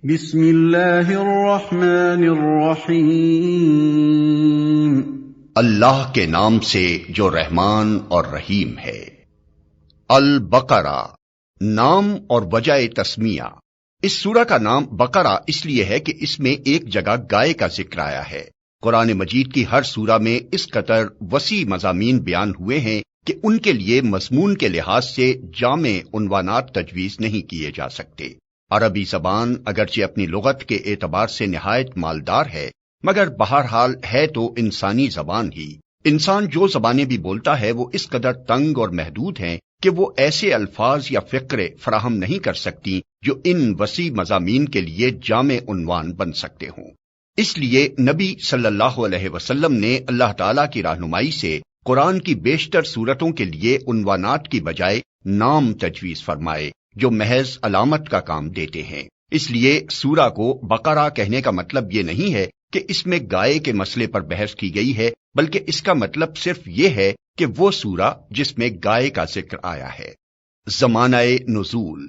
بسم اللہ الرحمن الرحیم۔ اللہ کے نام سے جو رحمان اور رحیم ہے۔ البقرہ نام اور وجہ تسمیہ۔ اس سورہ کا نام بقرہ اس لیے ہے کہ اس میں ایک جگہ گائے کا ذکر آیا ہے۔ قرآن مجید کی ہر سورہ میں اس قدر وسیع مضامین بیان ہوئے ہیں کہ ان کے لیے مضمون کے لحاظ سے جامع عنوانات تجویز نہیں کیے جا سکتے۔ عربی زبان اگرچہ اپنی لغت کے اعتبار سے نہایت مالدار ہے، مگر بہرحال ہے تو انسانی زبان ہی۔ انسان جو زبانیں بھی بولتا ہے وہ اس قدر تنگ اور محدود ہیں کہ وہ ایسے الفاظ یا فقرے فراہم نہیں کر سکتی جو ان وسیع مضامین کے لیے جامع عنوان بن سکتے ہوں۔ اس لیے نبی صلی اللہ علیہ وسلم نے اللہ تعالیٰ کی رہنمائی سے قرآن کی بیشتر صورتوں کے لیے عنوانات کی بجائے نام تجویز فرمائے جو محض علامت کا کام دیتے ہیں۔ اس لیے سورہ کو بقرہ کہنے کا مطلب یہ نہیں ہے کہ اس میں گائے کے مسئلے پر بحث کی گئی ہے، بلکہ اس کا مطلب صرف یہ ہے کہ وہ سورہ جس میں گائے کا ذکر آیا ہے۔ زمانہ نزول۔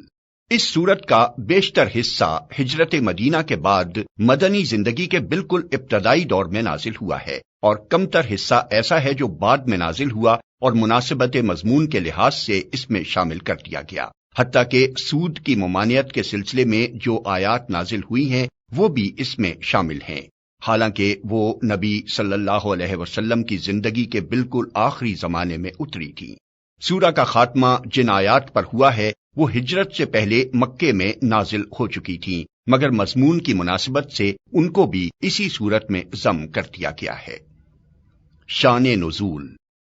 اس سورت کا بیشتر حصہ ہجرت مدینہ کے بعد مدنی زندگی کے بالکل ابتدائی دور میں نازل ہوا ہے، اور کمتر حصہ ایسا ہے جو بعد میں نازل ہوا اور مناسبت مضمون کے لحاظ سے اس میں شامل کر دیا گیا۔ حتیٰ کہ سود کی ممانعت کے سلسلے میں جو آیات نازل ہوئی ہیں وہ بھی اس میں شامل ہیں، حالانکہ وہ نبی صلی اللہ علیہ وسلم کی زندگی کے بالکل آخری زمانے میں اتری تھی۔ سورہ کا خاتمہ جن آیات پر ہوا ہے وہ ہجرت سے پہلے مکے میں نازل ہو چکی تھیں، مگر مضمون کی مناسبت سے ان کو بھی اسی صورت میں ضم کر دیا گیا ہے۔ شان نزول۔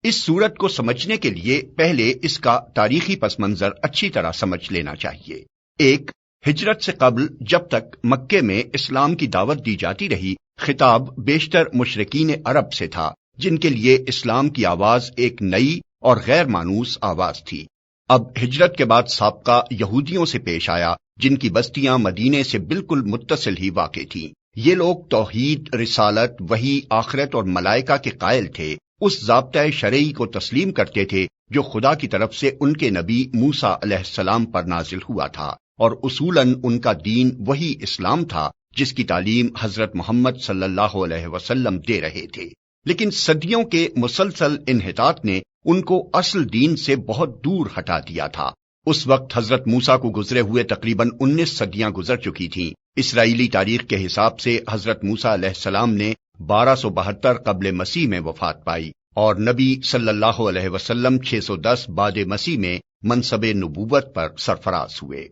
اس سورت کو سمجھنے کے لیے پہلے اس کا تاریخی پس منظر اچھی طرح سمجھ لینا چاہیے۔ ایک، ہجرت سے قبل جب تک مکے میں اسلام کی دعوت دی جاتی رہی، خطاب بیشتر مشرکین عرب سے تھا، جن کے لیے اسلام کی آواز ایک نئی اور غیر مانوس آواز تھی۔ اب ہجرت کے بعد سابقہ یہودیوں سے پیش آیا، جن کی بستیاں مدینے سے بالکل متصل ہی واقع تھیں۔ یہ لوگ توحید، رسالت، وحی، آخرت اور ملائکہ کے قائل تھے، اس ضابطۂ شرعی کو تسلیم کرتے تھے جو خدا کی طرف سے ان کے نبی موسیٰ علیہ السلام پر نازل ہوا تھا، اور اصولاً ان کا دین وہی اسلام تھا جس کی تعلیم حضرت محمد صلی اللہ علیہ وسلم دے رہے تھے۔ لیکن صدیوں کے مسلسل انحطاط نے ان کو اصل دین سے بہت دور ہٹا دیا تھا۔ اس وقت حضرت موسیٰ کو گزرے ہوئے تقریباً 19 صدیاں گزر چکی تھیں۔ اسرائیلی تاریخ کے حساب سے حضرت موسیٰ علیہ السلام نے 1272 قبل مسیح میں وفات پائی، اور نبی صلی اللہ علیہ وسلم 610 بعد مسیح میں منصب نبوت پر سرفراز ہوئے۔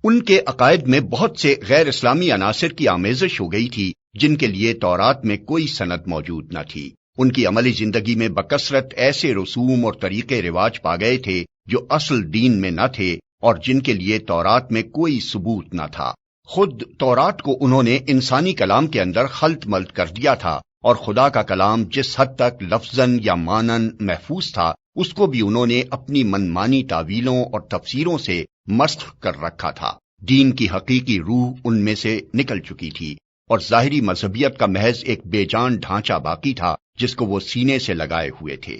ان کے عقائد میں بہت سے غیر اسلامی عناصر کی آمیزش ہو گئی تھی جن کے لیے تورات میں کوئی سند موجود نہ تھی۔ ان کی عملی زندگی میں بکثرت ایسے رسوم اور طریقے رواج پا گئے تھے جو اصل دین میں نہ تھے اور جن کے لیے تورات میں کوئی ثبوت نہ تھا۔ خود تورات کو انہوں نے انسانی کلام کے اندر خلط ملط کر دیا تھا، اور خدا کا کلام جس حد تک لفظاً یا معناً محفوظ تھا اس کو بھی انہوں نے اپنی منمانی تعویلوں اور تفسیروں سے مسخ کر رکھا تھا۔ دین کی حقیقی روح ان میں سے نکل چکی تھی، اور ظاہری مذہبیت کا محض ایک بے جان ڈھانچہ باقی تھا جس کو وہ سینے سے لگائے ہوئے تھے۔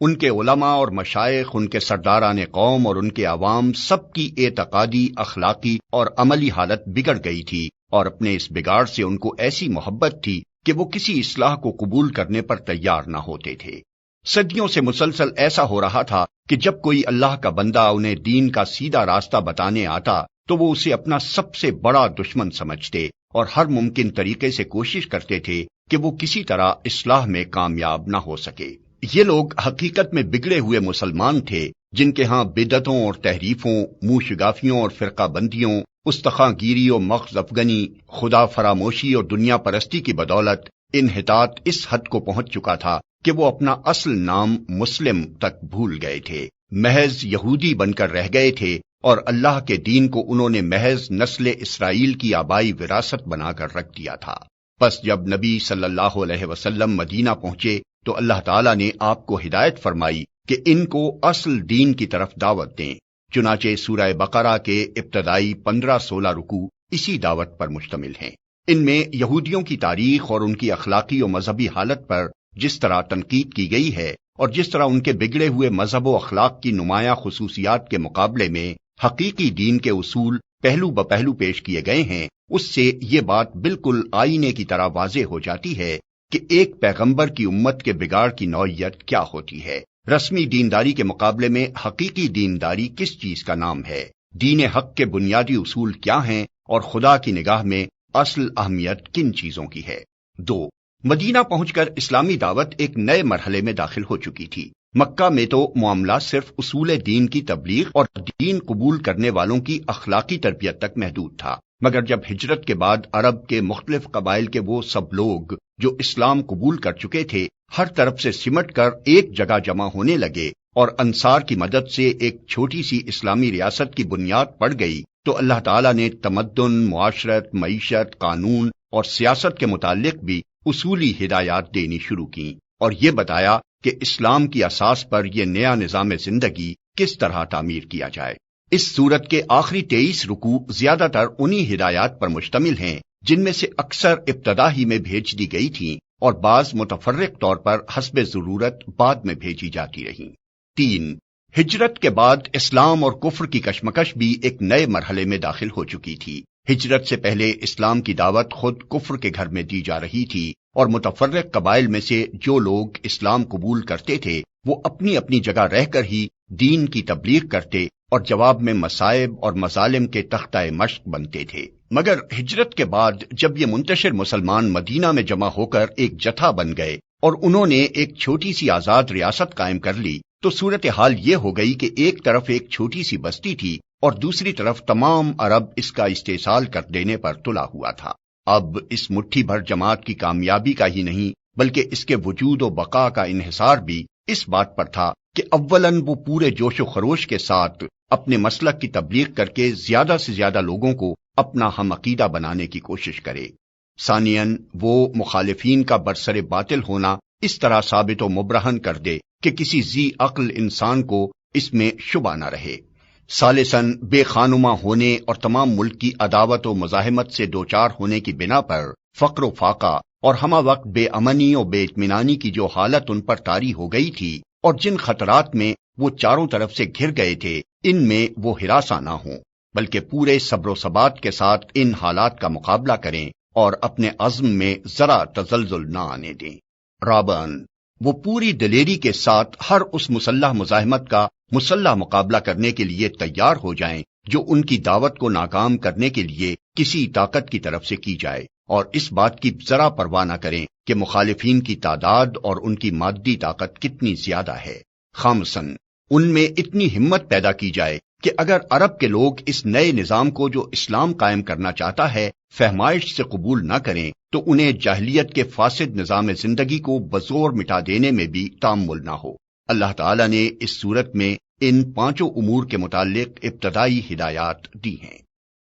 ان کے علماء اور مشائخ، ان کے سرداران قوم اور ان کے عوام سب کی اعتقادی، اخلاقی اور عملی حالت بگڑ گئی تھی، اور اپنے اس بگاڑ سے ان کو ایسی محبت تھی کہ وہ کسی اصلاح کو قبول کرنے پر تیار نہ ہوتے تھے۔ صدیوں سے مسلسل ایسا ہو رہا تھا کہ جب کوئی اللہ کا بندہ انہیں دین کا سیدھا راستہ بتانے آتا تو وہ اسے اپنا سب سے بڑا دشمن سمجھتے اور ہر ممکن طریقے سے کوشش کرتے تھے کہ وہ کسی طرح اصلاح میں کامیاب نہ ہو سکے۔ یہ لوگ حقیقت میں بگڑے ہوئے مسلمان تھے جن کے ہاں بدعتوں اور تحریفوں، منہ شگافیوں اور فرقہ بندیوں، استخاں گیری اور مغز افغنی، خدا فراموشی اور دنیا پرستی کی بدولت انحطاط اس حد کو پہنچ چکا تھا کہ وہ اپنا اصل نام مسلم تک بھول گئے تھے، محض یہودی بن کر رہ گئے تھے، اور اللہ کے دین کو انہوں نے محض نسل اسرائیل کی آبائی وراثت بنا کر رکھ دیا تھا۔ پس جب نبی صلی اللہ علیہ وسلم مدینہ پہنچے تو اللہ تعالیٰ نے آپ کو ہدایت فرمائی کہ ان کو اصل دین کی طرف دعوت دیں۔ چنانچہ سورہ بقرہ کے ابتدائی 15-16 رکوع اسی دعوت پر مشتمل ہیں۔ ان میں یہودیوں کی تاریخ اور ان کی اخلاقی و مذہبی حالت پر جس طرح تنقید کی گئی ہے، اور جس طرح ان کے بگڑے ہوئے مذہب و اخلاق کی نمایاں خصوصیات کے مقابلے میں حقیقی دین کے اصول پہلو بپہلو پیش کیے گئے ہیں، اس سے یہ بات بالکل آئینے کی طرح واضح ہو جاتی ہے کہ ایک پیغمبر کی امت کے بگاڑ کی نوعیت کیا ہوتی ہے۔ رسمی دینداری کے مقابلے میں حقیقی دینداری کس چیز کا نام ہے، دین حق کے بنیادی اصول کیا ہیں، اور خدا کی نگاہ میں اصل اہمیت کن چیزوں کی ہے۔ 2، مدینہ پہنچ کر اسلامی دعوت ایک نئے مرحلے میں داخل ہو چکی تھی۔ مکہ میں تو معاملہ صرف اصول دین کی تبلیغ اور دین قبول کرنے والوں کی اخلاقی تربیت تک محدود تھا، مگر جب ہجرت کے بعد عرب کے مختلف قبائل کے وہ سب لوگ جو اسلام قبول کر چکے تھے ہر طرف سے سمٹ کر ایک جگہ جمع ہونے لگے اور انصار کی مدد سے ایک چھوٹی سی اسلامی ریاست کی بنیاد پڑ گئی، تو اللہ تعالیٰ نے تمدن، معاشرت، معیشت، قانون اور سیاست کے متعلق بھی اصولی ہدایات دینی شروع کی اور یہ بتایا کہ اسلام کی اساس پر یہ نیا نظام زندگی کس طرح تعمیر کیا جائے۔ اس سورت کے آخری 23 رکوع زیادہ تر انہی ہدایات پر مشتمل ہیں جن میں سے اکثر ابتدا ہی میں بھیج دی گئی تھیں اور بعض متفرق طور پر حسب ضرورت بعد میں بھیجی جاتی رہیں۔ 3، ہجرت کے بعد اسلام اور کفر کی کشمکش بھی ایک نئے مرحلے میں داخل ہو چکی تھی۔ ہجرت سے پہلے اسلام کی دعوت خود کفر کے گھر میں دی جا رہی تھی اور متفرق قبائل میں سے جو لوگ اسلام قبول کرتے تھے وہ اپنی اپنی جگہ رہ کر ہی دین کی تبلیغ کرتے اور جواب میں مصائب اور مظالم کے تختہ مشق بنتے تھے۔ مگر ہجرت کے بعد جب یہ منتشر مسلمان مدینہ میں جمع ہو کر ایک جتھا بن گئے اور انہوں نے ایک چھوٹی سی آزاد ریاست قائم کر لی تو صورتحال یہ ہو گئی کہ ایک طرف ایک چھوٹی سی بستی تھی اور دوسری طرف تمام عرب اس کا استحصال کر دینے پر تلا ہوا تھا۔ اب اس مٹھی بھر جماعت کی کامیابی کا ہی نہیں بلکہ اس کے وجود و بقا کا انحصار بھی اس بات پر تھا کہ اولاً وہ پورے جوش و خروش کے ساتھ اپنے مسلک کی تبلیغ کر کے زیادہ سے زیادہ لوگوں کو اپنا ہم عقیدہ بنانے کی کوشش کرے، ثانیاً وہ مخالفین کا برسر باطل ہونا اس طرح ثابت و مبرہن کر دے کہ کسی ذی عقل انسان کو اس میں شبہ نہ رہے، ثالثاً بے خانما ہونے اور تمام ملک کی عداوت و مزاحمت سے دوچار ہونے کی بنا پر فقر و فاقہ اور ہمہ وقت بے امنی اور بے اطمینانی کی جو حالت ان پر طاری ہو گئی تھی اور جن خطرات میں وہ چاروں طرف سے گھر گئے تھے ان میں وہ ہراساں نہ ہوں بلکہ پورے صبر و ثبات کے ساتھ ان حالات کا مقابلہ کریں اور اپنے عزم میں ذرا تزلزل نہ آنے دیں۔ رابعاً وہ پوری دلیری کے ساتھ ہر اس مسلح مزاحمت کا مسلح مقابلہ کرنے کے لیے تیار ہو جائیں جو ان کی دعوت کو ناکام کرنے کے لیے کسی طاقت کی طرف سے کی جائے، اور اس بات کی ذرا پرواہ نہ کریں کہ مخالفین کی تعداد اور ان کی مادی طاقت کتنی زیادہ ہے۔ خامساً ان میں اتنی ہمت پیدا کی جائے کہ اگر عرب کے لوگ اس نئے نظام کو جو اسلام قائم کرنا چاہتا ہے فہمائش سے قبول نہ کریں تو انہیں جاہلیت کے فاسد نظام زندگی کو بزور مٹا دینے میں بھی تامل نہ ہو۔ اللہ تعالیٰ نے اس صورت میں ان 5 امور کے متعلق ابتدائی ہدایات دی ہیں۔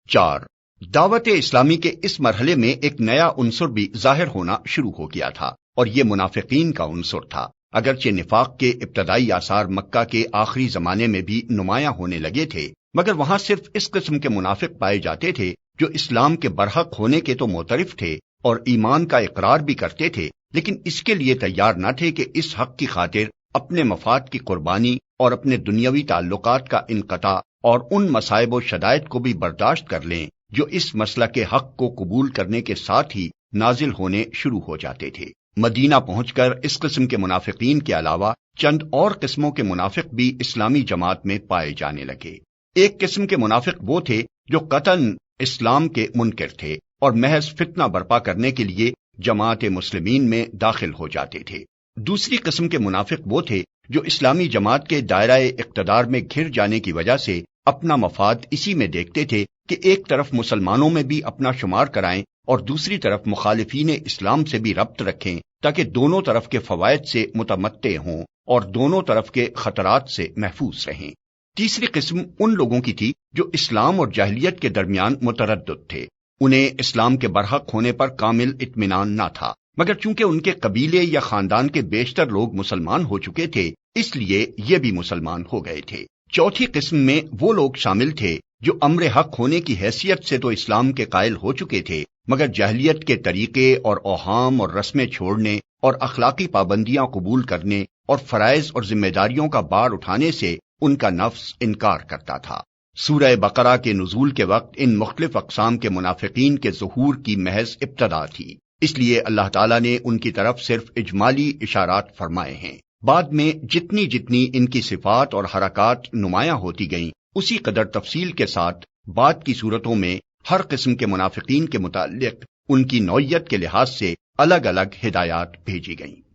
4، دعوت اسلامی کے اس مرحلے میں ایک نیا عنصر بھی ظاہر ہونا شروع ہو گیا تھا اور یہ منافقین کا عنصر تھا۔ اگرچہ نفاق کے ابتدائی آثار مکہ کے آخری زمانے میں بھی نمایاں ہونے لگے تھے مگر وہاں صرف اس قسم کے منافق پائے جاتے تھے جو اسلام کے برحق ہونے کے تو معترف تھے اور ایمان کا اقرار بھی کرتے تھے لیکن اس کے لیے تیار نہ تھے کہ اس حق کی خاطر اپنے مفاد کی قربانی اور اپنے دنیاوی تعلقات کا انقطاع اور ان مصائب و شدائد کو بھی برداشت کر لیں جو اس مسلک کے حق کو قبول کرنے کے ساتھ ہی نازل ہونے شروع ہو جاتے تھے۔ مدینہ پہنچ کر اس قسم کے منافقین کے علاوہ چند اور قسموں کے منافق بھی اسلامی جماعت میں پائے جانے لگے۔ ایک قسم کے منافق وہ تھے جو قطعاً اسلام کے منکر تھے اور محض فتنہ برپا کرنے کے لیے جماعت مسلمین میں داخل ہو جاتے تھے۔ دوسری قسم کے منافق وہ تھے جو اسلامی جماعت کے دائرہ اقتدار میں گھر جانے کی وجہ سے اپنا مفاد اسی میں دیکھتے تھے کہ ایک طرف مسلمانوں میں بھی اپنا شمار کرائیں اور دوسری طرف مخالفین اسلام سے بھی ربط رکھیں تاکہ دونوں طرف کے فوائد سے متمتع ہوں اور دونوں طرف کے خطرات سے محفوظ رہیں۔ تیسری قسم ان لوگوں کی تھی جو اسلام اور جاہلیت کے درمیان متردد تھے۔ انہیں اسلام کے برحق ہونے پر کامل اطمینان نہ تھا مگر چونکہ ان کے قبیلے یا خاندان کے بیشتر لوگ مسلمان ہو چکے تھے اس لیے یہ بھی مسلمان ہو گئے تھے۔ چوتھی قسم میں وہ لوگ شامل تھے جو امر حق ہونے کی حیثیت سے تو اسلام کے قائل ہو چکے تھے مگر جاہلیت کے طریقے اور اوہام اور رسمیں چھوڑنے اور اخلاقی پابندیاں قبول کرنے اور فرائض اور ذمہ داریوں کا بار اٹھانے سے ان کا نفس انکار کرتا تھا۔ سورہ بقرہ کے نزول کے وقت ان مختلف اقسام کے منافقین کے ظہور کی محض ابتدا تھی، اس لیے اللہ تعالیٰ نے ان کی طرف صرف اجمالی اشارات فرمائے ہیں۔ بعد میں جتنی جتنی ان کی صفات اور حرکات نمایاں ہوتی گئیں، اسی قدر تفصیل کے ساتھ بعد کی صورتوں میں ہر قسم کے منافقین کے متعلق ان کی نوعیت کے لحاظ سے الگ الگ ہدایات بھیجی گئیں۔